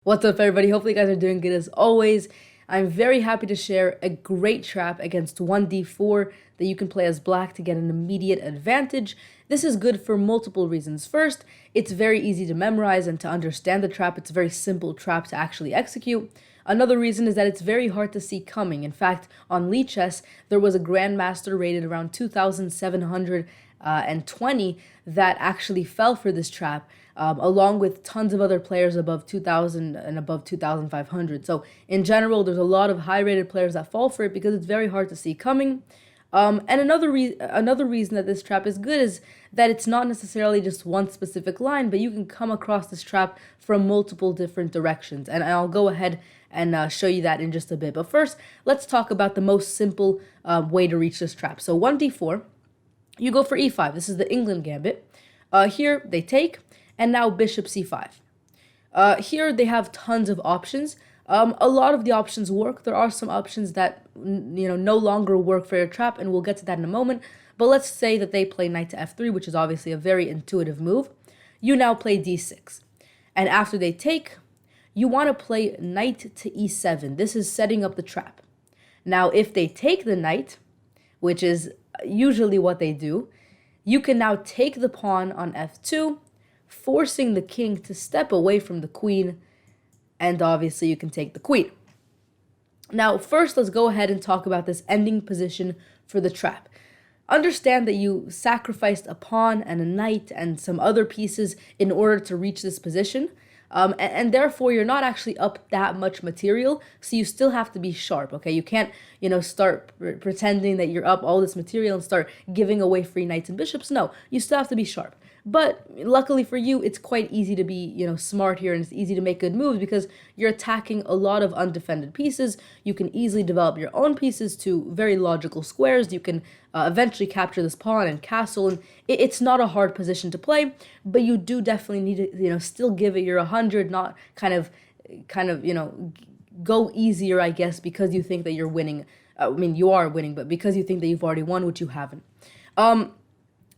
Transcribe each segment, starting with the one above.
What's up, everybody? Hopefully, you guys are doing good as always. I'm very happy to share a great trap against 1d4 that you can play as black to get an immediate advantage. This is good for multiple reasons. First, it's very easy to memorize and to understand the trap. It's a very simple trap to actually execute. Another reason is that it's very hard to see coming. In fact, on Lichess, there was a grandmaster rated around 2,720 that actually fell for this trap, along with tons of other players above 2,000 and above 2,500. So in general, there's a lot of high-rated players that fall for it because it's very hard to see coming. And another reason that this trap is good is that it's not necessarily just one specific line, but you can come across this trap from multiple different directions. And I'll go ahead and show you that in just a bit. But first, let's talk about the most simple way to reach this trap. So 1d4, you go for e5. This is the England gambit. Here, they take, and now bishop c5. Here, they have tons of options. A lot of the options work. There are some options that no longer work for your trap, and we'll get to that in a moment. But let's say that they play knight to f3, which is obviously a very intuitive move. You now play d6. And after they take, you want to play knight to e7. This is setting up the trap. Now, if they take the knight, which is usually what they do, you can now take the pawn on f2, forcing the king to step away from the queen, and obviously you can take the queen. Now, first, let's go ahead and talk about this ending position for the trap. Understand that you sacrificed a pawn and a knight and some other pieces in order to reach this position. And therefore, you're not actually up that much material, so you still have to be sharp, okay? You can't, start pretending that you're up all this material and start giving away free knights and bishops. No, you still have to be sharp. But luckily for you, it's quite easy to be, smart here, and it's easy to make good moves because you're attacking a lot of undefended pieces. You can easily develop your own pieces to very logical squares. You can eventually capture this pawn and castle, and it's not a hard position to play, but you do definitely need to, still give it your 100, not kind of, go easier, I guess, because you think that you're winning. You are winning, but because you think that you've already won, which you haven't. And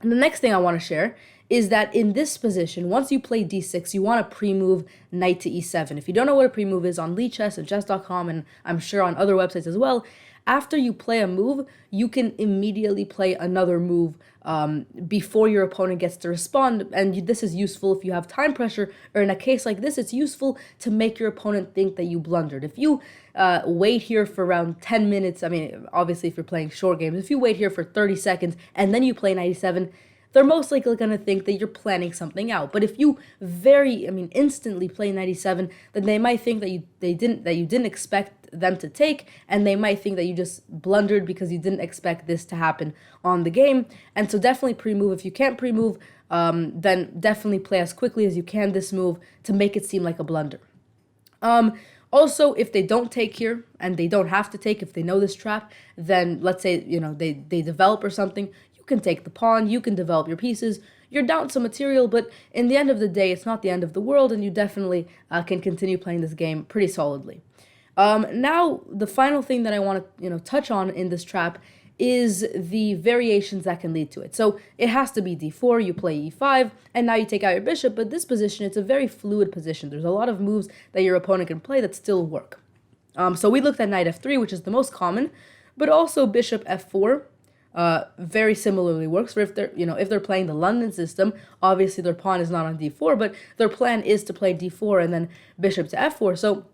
the next thing I want to share is that in this position, once you play d6, you want to pre-move knight to e7. If you don't know what a pre-move is, on Lichess and chess.com, and I'm sure on other websites as well, after you play a move, you can immediately play another move before your opponent gets to respond. And this is useful if you have time pressure, or in a case like this, it's useful to make your opponent think that you blundered. If you wait here for around 10 minutes, obviously if you're playing short games, if you wait here for 30 seconds and then you play 97, they're most likely going to think that you're planning something out. But if you instantly play 97, then they might think that you didn't expect them to take, and they might think that you just blundered because you didn't expect this to happen on the game. And so definitely pre-move. If you can't pre-move, then definitely play as quickly as you can this move to make it seem like a blunder. Also, if they don't take here, and they don't have to take if they know this trap, then let's say, they develop or something, you can take the pawn, you can develop your pieces, you're down some material, but in the end of the day, it's not the end of the world, and you definitely can continue playing this game pretty solidly. Now, the final thing that I want to, touch on in this trap is the variations that can lead to it. So it has to be d4, you play e5, and now you take out your bishop, but this position, it's a very fluid position. There's a lot of moves that your opponent can play that still work. So we looked at knight f3, which is the most common, but also bishop f4, very similarly works. For if they're playing the London system, obviously their pawn is not on d4, but their plan is to play d4 and then bishop to f4. So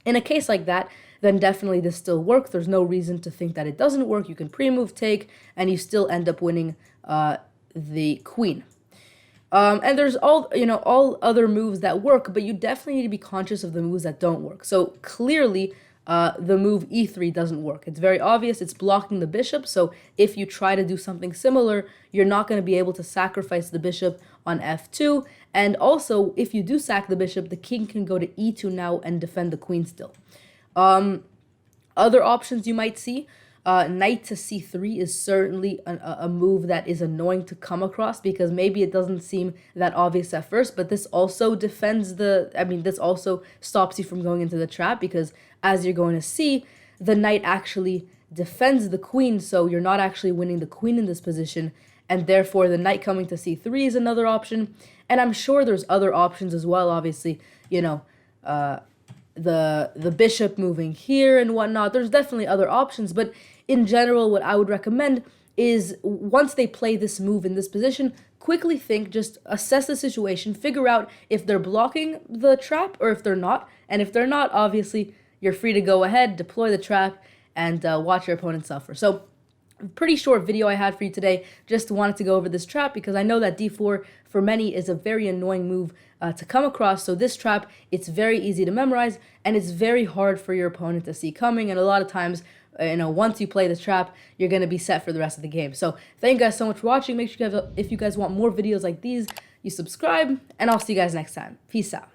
in a case like that, then definitely this still works. There's no reason to think that it doesn't work. You can pre-move, take, and you still end up winning the queen. And there's all other moves that work, but you definitely need to be conscious of the moves that don't work. So clearly, the move e3 doesn't work. It's very obvious. It's blocking the bishop. So if you try to do something similar, you're not going to be able to sacrifice the bishop on f2. And also, if you do sack the bishop, the king can go to e2 now and defend the queen still. Other options you might see, knight to c3 is certainly a move that is annoying to come across because maybe it doesn't seem that obvious at first, but this also defends this also stops you from going into the trap because as you're going to see, the knight actually defends the queen, so you're not actually winning the queen in this position, and therefore the knight coming to c3 is another option, and I'm sure there's other options as well, obviously, the bishop moving here and whatnot. There's definitely other options, but in general, what I would recommend is once they play this move in this position, quickly think, just assess the situation, figure out if they're blocking the trap or if they're not. And if they're not, obviously, you're free to go ahead, deploy the trap, and watch your opponent suffer. So, pretty short video I had for you today. Just wanted to go over this trap because I know that d4 for many is a very annoying move to come across. So this trap, it's very easy to memorize and it's very hard for your opponent to see coming. And a lot of times, once you play this trap, you're going to be set for the rest of the game. So thank you guys so much for watching. Make sure you guys, if you guys want more videos like these, you subscribe, and I'll see you guys next time. Peace out.